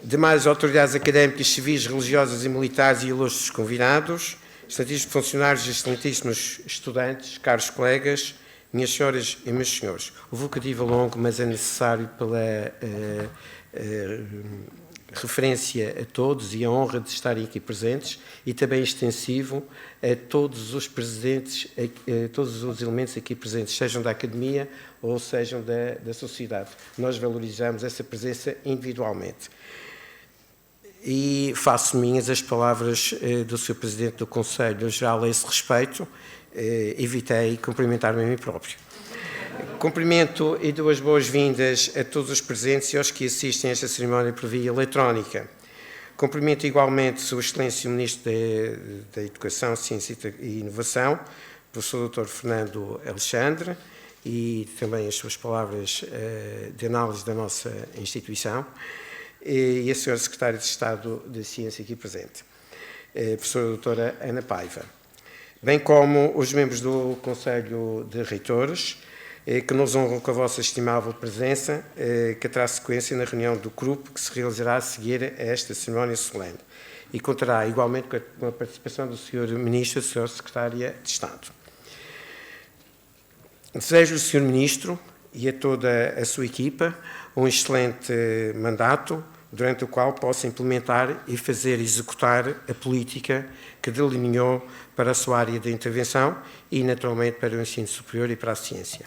demais autoridades académicas, civis, religiosas e militares e ilustres convidados, excelentíssimos funcionários e excelentíssimos estudantes, caros colegas, minhas senhoras e meus senhores. O vocativo é longo, mas é necessário pela referência a todos e a honra de estarem aqui presentes e também extensivo a todos os presentes, a todos os elementos aqui presentes, sejam da academia ou sejam da sociedade. Nós valorizamos essa presença individualmente. E faço minhas as palavras do Sr. Presidente do Conselho Geral a esse respeito. Evitei cumprimentar-me a mim próprio. Cumprimento e dou as boas-vindas a todos os presentes e aos que assistem a esta cerimónia por via eletrónica. Cumprimento igualmente Sua Excelência o Ministro da Educação, Ciência e Inovação, professor Dr. Fernando Alexandre, e também as suas palavras de análise da nossa instituição, e a Sra. Secretária de Estado de Ciência aqui presente, professora doutora Ana Paiva, bem como os membros do Conselho de Reitores, que nos honram com a vossa estimável presença, que terá sequência na reunião do grupo que se realizará a seguir a esta cerimónia solene e contará igualmente com a participação do Sr. Ministro e da Sra. Secretária de Estado. Desejo ao Sr. Ministro e a toda a sua equipa um excelente mandato, durante o qual possa implementar e fazer executar a política que delineou para a sua área de intervenção e, naturalmente, para o ensino superior e para a ciência.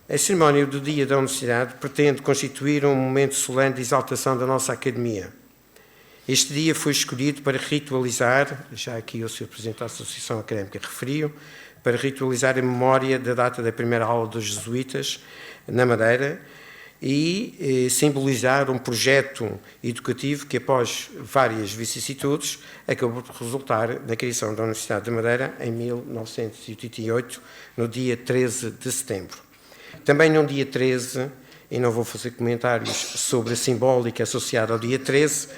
A cerimónia do Dia da Universidade pretende constituir um momento solene de exaltação da nossa academia. Este dia foi escolhido para ritualizar, já aqui o Sr. Presidente da Associação Académica referiu, para ritualizar a memória da data da primeira aula dos jesuítas na Madeira e simbolizar um projeto educativo que, após várias vicissitudes, acabou por resultar na criação da Universidade da Madeira em 1988, no dia 13 de setembro. Também no dia 13, e não vou fazer comentários sobre a simbólica associada ao dia 13,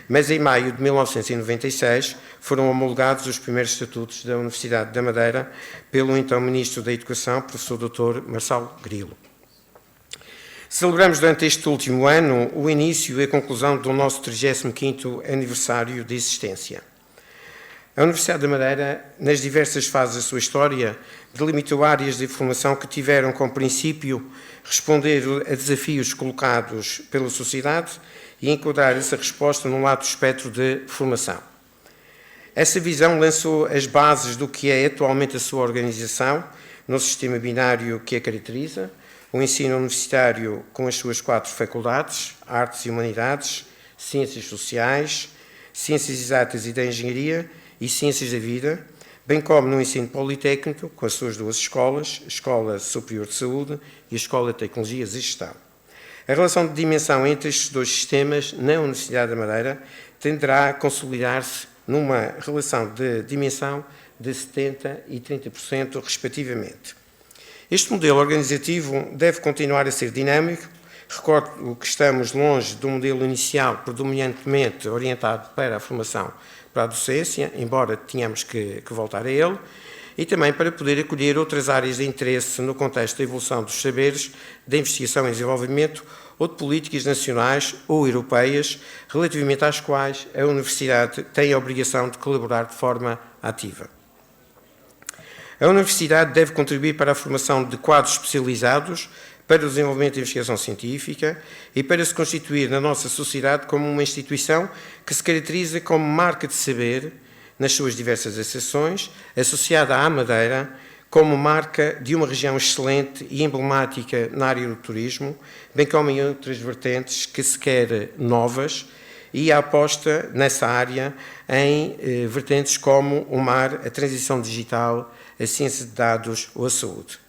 mas em maio de 1996 foram homologados os primeiros estatutos da Universidade da Madeira pelo então Ministro da Educação, professor Dr. Marçal Grilo. Celebramos durante este último ano o início e a conclusão do nosso 35º aniversário de existência. A Universidade da Madeira, nas diversas fases da sua história, delimitou áreas de formação que tiveram como princípio responder a desafios colocados pela sociedade e enquadrar essa resposta num lato espectro de formação. Essa visão lançou as bases do que é atualmente a sua organização, no sistema binário que a caracteriza, o ensino universitário com as suas 4 faculdades, Artes e Humanidades, Ciências Sociais, Ciências Exatas e da Engenharia e Ciências da Vida, bem como no ensino politécnico, com as suas 2 escolas, a Escola Superior de Saúde e a Escola de Tecnologias e Gestão. A relação de dimensão entre estes 2 sistemas na Universidade da Madeira tenderá a consolidar-se numa relação de dimensão de 70% e 30%, respectivamente. Este modelo organizativo deve continuar a ser dinâmico. Recordo que estamos longe do modelo inicial predominantemente orientado para a formação para a docência, embora tenhamos que voltar a ele, e também para poder acolher outras áreas de interesse no contexto da evolução dos saberes, da investigação e desenvolvimento ou de políticas nacionais ou europeias, relativamente às quais a Universidade tem a obrigação de colaborar de forma ativa. A Universidade deve contribuir para a formação de quadros especializados para o desenvolvimento da investigação científica e para se constituir na nossa sociedade como uma instituição que se caracteriza como marca de saber nas suas diversas acessões, associada à Madeira como marca de uma região excelente e emblemática na área do turismo, bem como em outras vertentes que se quer novas, e a aposta nessa área em vertentes como o mar, a transição digital, a ciência de dados ou a saúde.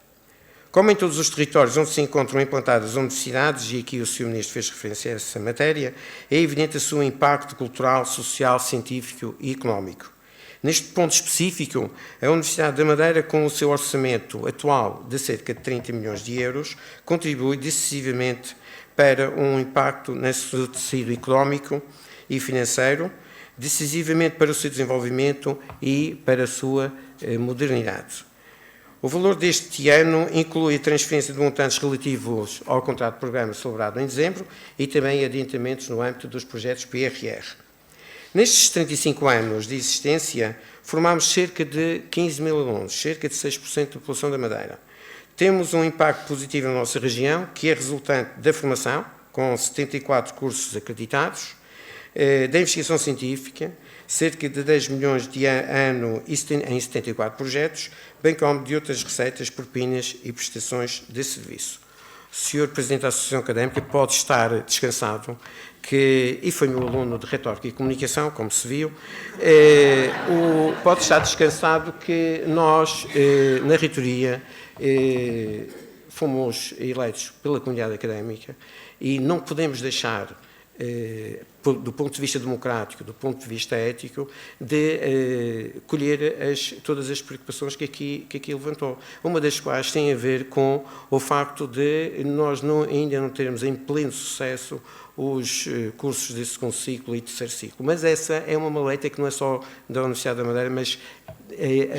Como em todos os territórios onde se encontram implantadas universidades, e aqui o Sr. Ministro fez referência a essa matéria, é evidente o seu impacto cultural, social, científico e económico. Neste ponto específico, a Universidade da Madeira, com o seu orçamento atual de cerca de 30 milhões de euros, contribui decisivamente para um impacto no seu tecido económico e financeiro, decisivamente para o seu desenvolvimento e para a sua modernidade. O valor deste ano inclui a transferência de montantes relativos ao contrato de programa celebrado em dezembro e também adiantamentos no âmbito dos projetos PRR. Nestes 35 anos de existência, formámos cerca de 15 mil alunos, cerca de 6% da população da Madeira. Temos um impacto positivo na nossa região, que é resultante da formação, com 74 cursos acreditados, da investigação científica, cerca de 10 milhões de ano em 74 projetos, bem como de outras receitas, propinas e prestações de serviço. O Sr. Presidente da Associação Académica pode estar descansado, e foi meu aluno de Retórica e Comunicação, como se viu, pode estar descansado que nós, na reitoria, fomos eleitos pela comunidade académica e não podemos deixar, do ponto de vista democrático, do ponto de vista ético, de colher todas as preocupações que aqui levantou. Uma das quais tem a ver com o facto de nós ainda não termos em pleno sucesso os cursos de segundo ciclo e terceiro ciclo. Mas essa é uma maleta que não é só da Universidade da Madeira, mas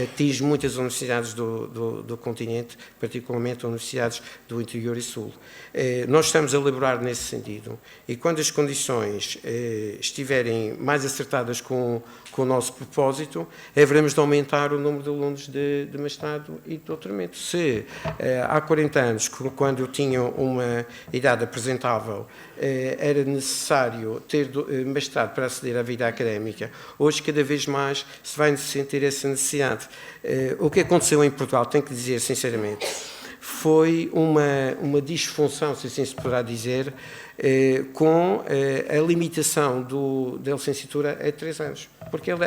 atinge muitas universidades do continente, particularmente universidades do interior e sul. Nós estamos a elaborar nesse sentido e quando as condições estiverem mais acertadas com o nosso propósito, haveremos de aumentar o número de alunos de mestrado e de doutoramento. Se há 40 anos, quando eu tinha uma idade apresentável, era necessário ter mestrado para aceder à vida académica, hoje cada vez mais se vai sentir essa necessidade. O que aconteceu em Portugal, tenho que dizer sinceramente, foi uma disfunção, se assim se poderá dizer, com a limitação da licenciatura a 3 anos, porque ele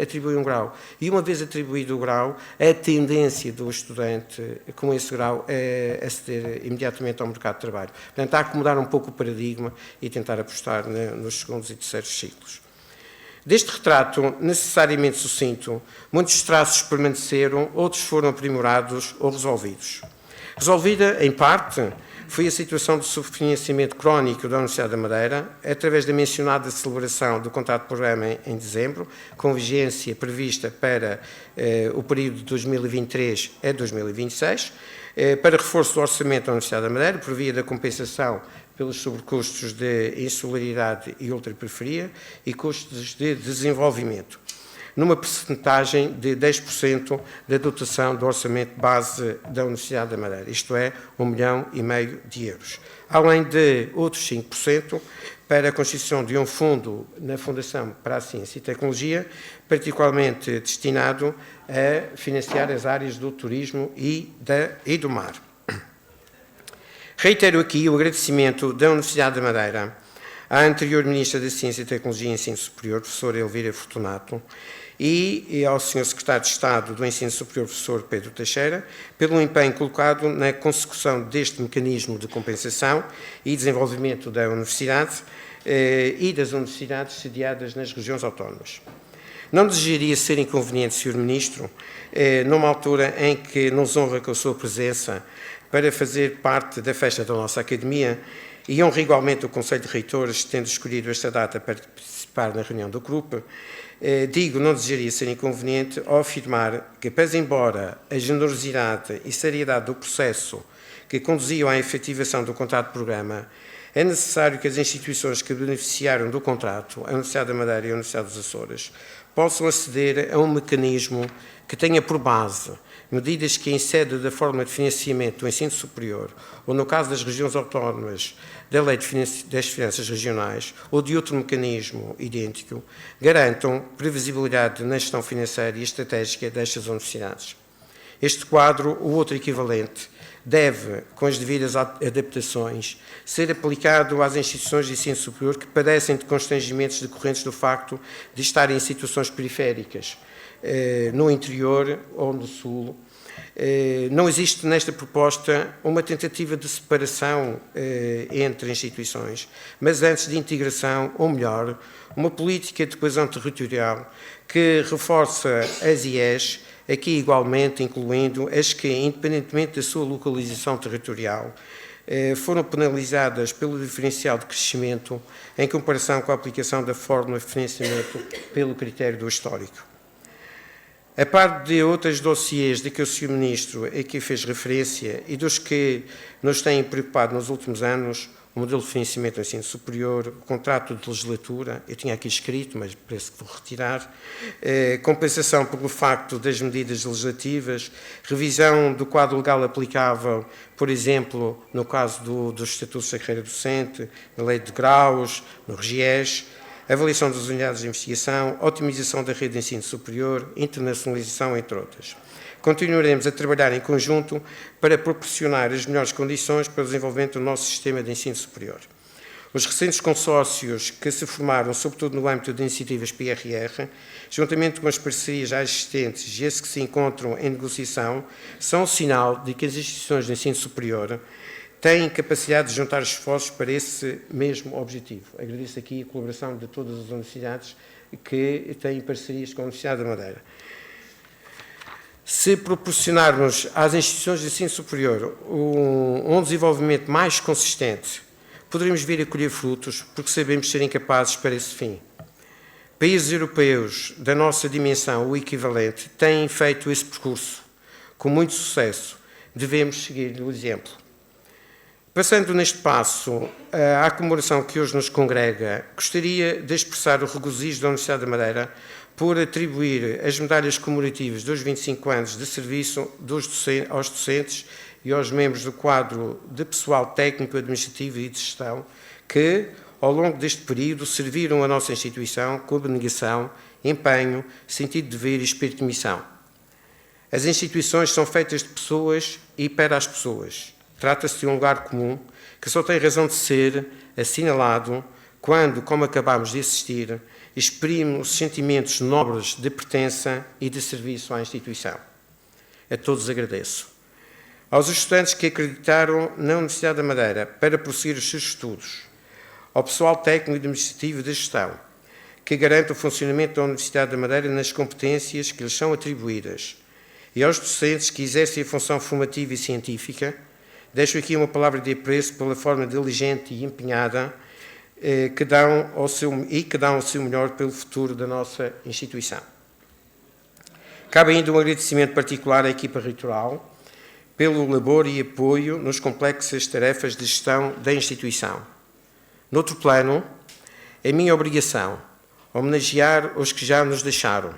atribui um grau. E uma vez atribuído o grau, a tendência do estudante com esse grau é aceder imediatamente ao mercado de trabalho. Portanto, há que mudar um pouco o paradigma e tentar apostar nos segundos e terceiros ciclos. Deste retrato, necessariamente sucinto, muitos traços permaneceram, outros foram aprimorados ou resolvidos. Resolvida, em parte, foi a situação de subfinanciamento crónico da Universidade da Madeira, através da mencionada celebração do contrato de programa em dezembro, com vigência prevista para o período de 2023 a 2026, para reforço do orçamento da Universidade da Madeira, por via da compensação pelos sobrecustos de insularidade e ultraperiferia e custos de desenvolvimento, numa percentagem de 10% da dotação do orçamento base da Universidade da Madeira, isto é, 1,5 milhão de euros. Além de outros 5% para a constituição de um fundo na Fundação para a Ciência e Tecnologia, particularmente destinado a financiar as áreas do turismo e do mar. Reitero aqui o agradecimento da Universidade da Madeira à anterior Ministra da Ciência, Tecnologia e Ensino Superior, professora Elvira Fortunato, e ao Sr. Secretário de Estado do Ensino Superior, professor Pedro Teixeira, pelo empenho colocado na consecução deste mecanismo de compensação e desenvolvimento da Universidade e das universidades sediadas nas regiões autónomas. Não desejaria ser inconveniente, Sr. Ministro, numa altura em que nos honra com a sua presença para fazer parte da festa da nossa Academia e honra igualmente o Conselho de Reitores, tendo escolhido esta data para participar na reunião do grupo, não desejaria ser inconveniente ao afirmar que, pese embora a generosidade e seriedade do processo que conduziu à efetivação do contrato de programa, é necessário que as instituições que beneficiaram do contrato, a Universidade da Madeira e a Universidade dos Açores, possam aceder a um mecanismo que tenha por base medidas que, em sede da forma de financiamento do ensino superior, ou no caso das regiões autónomas, da Lei das Finanças Regionais, ou de outro mecanismo idêntico, garantam previsibilidade na gestão financeira e estratégica destas universidades. Este quadro, ou outro equivalente, deve, com as devidas adaptações, ser aplicado às instituições de ensino superior que padecem de constrangimentos decorrentes do facto de estarem em situações periféricas, no interior ou no sul. Não existe nesta proposta uma tentativa de separação entre instituições, mas antes de integração, ou melhor, uma política de coesão territorial que reforça as IES, aqui igualmente incluindo as que, independentemente da sua localização territorial, foram penalizadas pelo diferencial de crescimento em comparação com a aplicação da fórmula de financiamento pelo critério do histórico. A par de outros dossiês de que o Sr. Ministro aqui fez referência e dos que nos têm preocupado nos últimos anos, o modelo de financiamento do ensino superior, o contrato de legislatura, eu tinha aqui escrito, mas parece que vou retirar, compensação pelo facto das medidas legislativas, revisão do quadro legal aplicável, por exemplo, no caso dos estatutos da carreira docente, na lei de graus, no RGES, avaliação das unidades de investigação, otimização da rede de ensino superior, internacionalização, entre outras. Continuaremos a trabalhar em conjunto para proporcionar as melhores condições para o desenvolvimento do nosso sistema de ensino superior. Os recentes consórcios que se formaram, sobretudo no âmbito de iniciativas PRR, juntamente com as parcerias já existentes e as que se encontram em negociação, são um sinal de que as instituições de ensino superior têm capacidade de juntar esforços para esse mesmo objetivo. Agradeço aqui a colaboração de todas as universidades que têm parcerias com a Universidade da Madeira. Se proporcionarmos às instituições de ensino superior um desenvolvimento mais consistente, poderemos vir a colher frutos, porque sabemos serem capazes para esse fim. Países europeus da nossa dimensão, o equivalente, têm feito esse percurso com muito sucesso. Devemos seguir o exemplo. Passando neste passo à comemoração que hoje nos congrega, gostaria de expressar o regozijo da Universidade da Madeira por atribuir as medalhas comemorativas dos 25 anos de serviço aos docentes e aos membros do quadro de pessoal técnico, administrativo e de gestão que, ao longo deste período, serviram a nossa instituição com abnegação, empenho, sentido de dever e espírito de missão. As instituições são feitas de pessoas e para as pessoas. Trata-se de um lugar comum que só tem razão de ser assinalado quando, como acabámos de assistir, exprime os sentimentos nobres de pertença e de serviço à instituição. A todos agradeço. Aos estudantes que acreditaram na Universidade da Madeira para prosseguir os seus estudos, ao pessoal técnico e administrativo de gestão, que garante o funcionamento da Universidade da Madeira nas competências que lhes são atribuídas, e aos docentes que exercem a função formativa e científica, deixo aqui uma palavra de apreço pela forma diligente e empenhada que dão o seu melhor pelo futuro da nossa instituição. Cabe ainda um agradecimento particular à equipa reitoral pelo labor e apoio nas complexas tarefas de gestão da instituição. Noutro plano, é minha obrigação homenagear os que já nos deixaram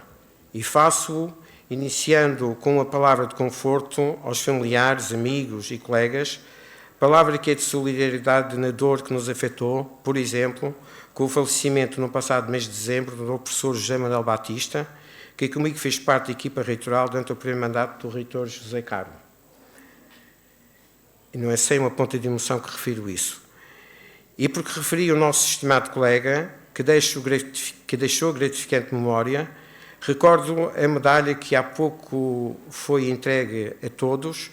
e faço-o iniciando com uma palavra de conforto aos familiares, amigos e colegas, palavra que é de solidariedade na dor que nos afetou, por exemplo, com o falecimento no passado mês de dezembro do professor José Manuel Batista, que comigo fez parte da equipa reitoral durante o primeiro mandato do reitor José Carmo. E não é sem uma ponta de emoção que refiro isso. E porque referi o nosso estimado colega, que deixou gratificante memória, recordo a medalha que há pouco foi entregue a todos,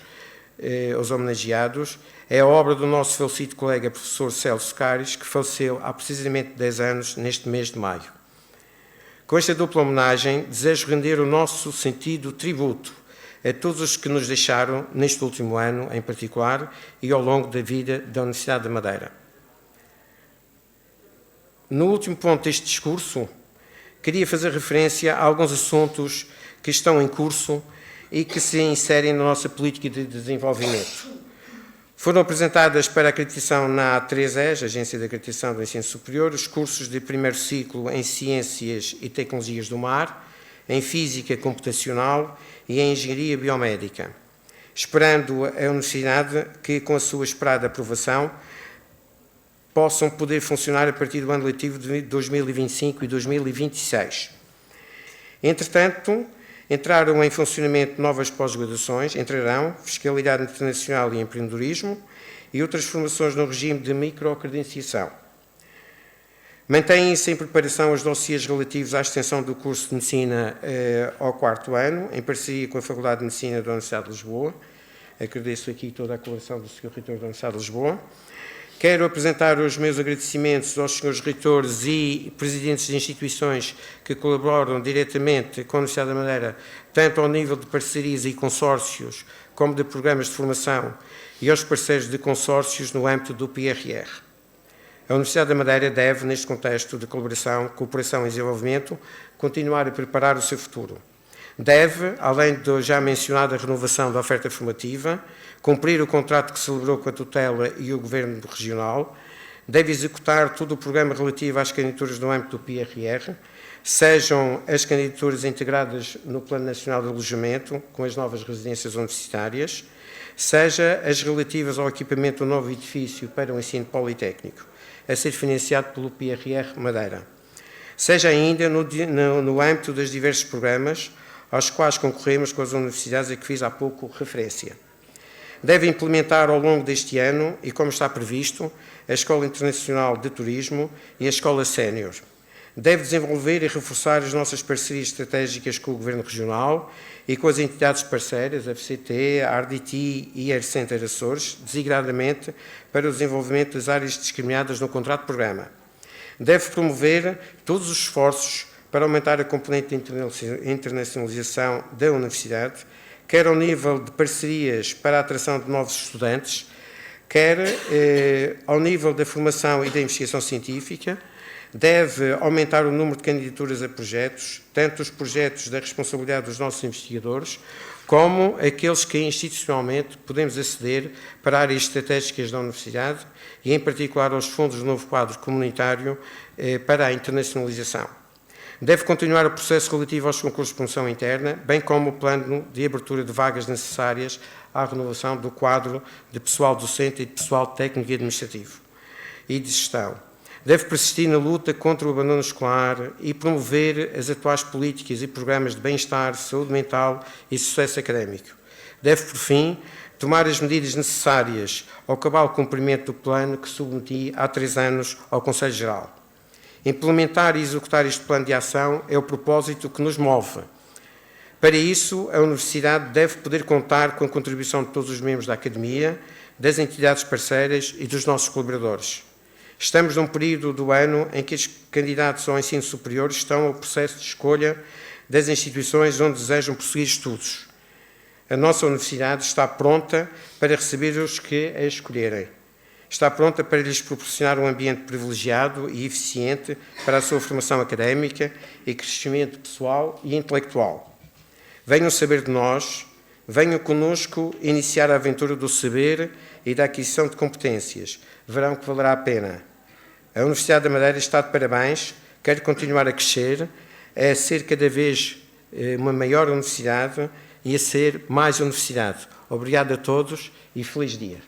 aos homenageados, é a obra do nosso falecido colega professor Celso Caires, que faleceu há precisamente 10 anos, neste mês de maio. Com esta dupla homenagem, desejo render o nosso sentido tributo a todos os que nos deixaram, neste último ano em particular, e ao longo da vida da Universidade da Madeira. No último ponto deste discurso, queria fazer referência a alguns assuntos que estão em curso e que se inserem na nossa política de desenvolvimento. Foram apresentadas para acreditação na A3ES, Agência de Acreditação do Ensino Superior, os cursos de primeiro ciclo em Ciências e Tecnologias do Mar, em Física Computacional e em Engenharia Biomédica, esperando a Universidade que, com a sua esperada aprovação, possam poder funcionar a partir do ano letivo de 2025 e 2026. Entretanto, entraram em funcionamento novas pós-graduações, entrarão Fiscalidade Internacional e Empreendedorismo e outras formações no regime de microcredenciação. Mantêm-se em preparação os dossiês relativos à extensão do curso de Medicina ao 4º ano, em parceria com a Faculdade de Medicina da Universidade de Lisboa. Agradeço aqui toda a colaboração do Sr. Reitor da Universidade de Lisboa. Quero apresentar os meus agradecimentos aos senhores reitores e presidentes de instituições que colaboram diretamente com a Universidade da Madeira, tanto ao nível de parcerias e consórcios, como de programas de formação, e aos parceiros de consórcios no âmbito do PRR. A Universidade da Madeira deve, neste contexto de colaboração, cooperação e desenvolvimento, continuar a preparar o seu futuro. Deve, além da já mencionada renovação da oferta formativa, cumprir o contrato que celebrou com a tutela e o Governo Regional, deve executar todo o programa relativo às candidaturas no âmbito do PRR, sejam as candidaturas integradas no Plano Nacional de Alojamento, com as novas residências universitárias, seja as relativas ao equipamento do novo edifício para o ensino politécnico, a ser financiado pelo PRR Madeira, seja ainda no âmbito dos diversos programas aos quais concorremos com as universidades a que fiz há pouco referência. Deve implementar ao longo deste ano, e como está previsto, a Escola Internacional de Turismo e a Escola Sénior. Deve desenvolver e reforçar as nossas parcerias estratégicas com o Governo Regional e com as entidades parceiras, a FCT, a RDT e a Air Center Açores, designadamente para o desenvolvimento das áreas discriminadas no contrato de programa. Deve promover todos os esforços para aumentar a componente de internacionalização da universidade, quer ao nível de parcerias para a atração de novos estudantes, quer ao nível da formação e da investigação científica. Deve aumentar o número de candidaturas a projetos, tanto os projetos da responsabilidade dos nossos investigadores, como aqueles que institucionalmente podemos aceder para áreas estratégicas da universidade e, em particular, aos fundos do novo quadro comunitário para a internacionalização. Deve continuar o processo relativo aos concursos de promoção interna, bem como o plano de abertura de vagas necessárias à renovação do quadro de pessoal docente e de pessoal técnico e administrativo e de gestão. Deve persistir na luta contra o abandono escolar e promover as atuais políticas e programas de bem-estar, saúde mental e sucesso académico. Deve, por fim, tomar as medidas necessárias ao cabal cumprimento do plano que submeti há 3 anos ao Conselho Geral. Implementar e executar este plano de ação é o propósito que nos move. Para isso, a Universidade deve poder contar com a contribuição de todos os membros da Academia, das entidades parceiras e dos nossos colaboradores. Estamos num período do ano em que os candidatos ao ensino superior estão ao processo de escolha das instituições onde desejam prosseguir estudos. A nossa Universidade está pronta para receber os que a escolherem. Está pronta para lhes proporcionar um ambiente privilegiado e eficiente para a sua formação académica e crescimento pessoal e intelectual. Venham saber de nós, venham conosco iniciar a aventura do saber e da aquisição de competências. Verão que valerá a pena. A Universidade da Madeira está de parabéns, quer continuar a crescer, a ser cada vez uma maior universidade e a ser mais universidade. Obrigado a todos e feliz dia.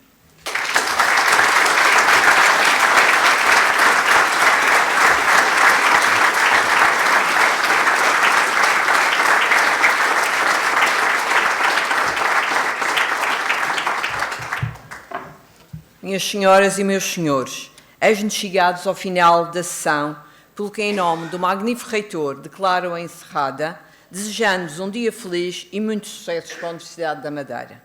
Minhas senhoras e meus senhores, eis-nos chegados ao final da sessão, pelo que, em nome do magnífico reitor, declaro-a encerrada, desejando-vos um dia feliz e muitos sucessos para a Universidade da Madeira.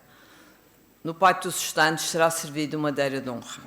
No pátio dos estantes será servido madeira de honra.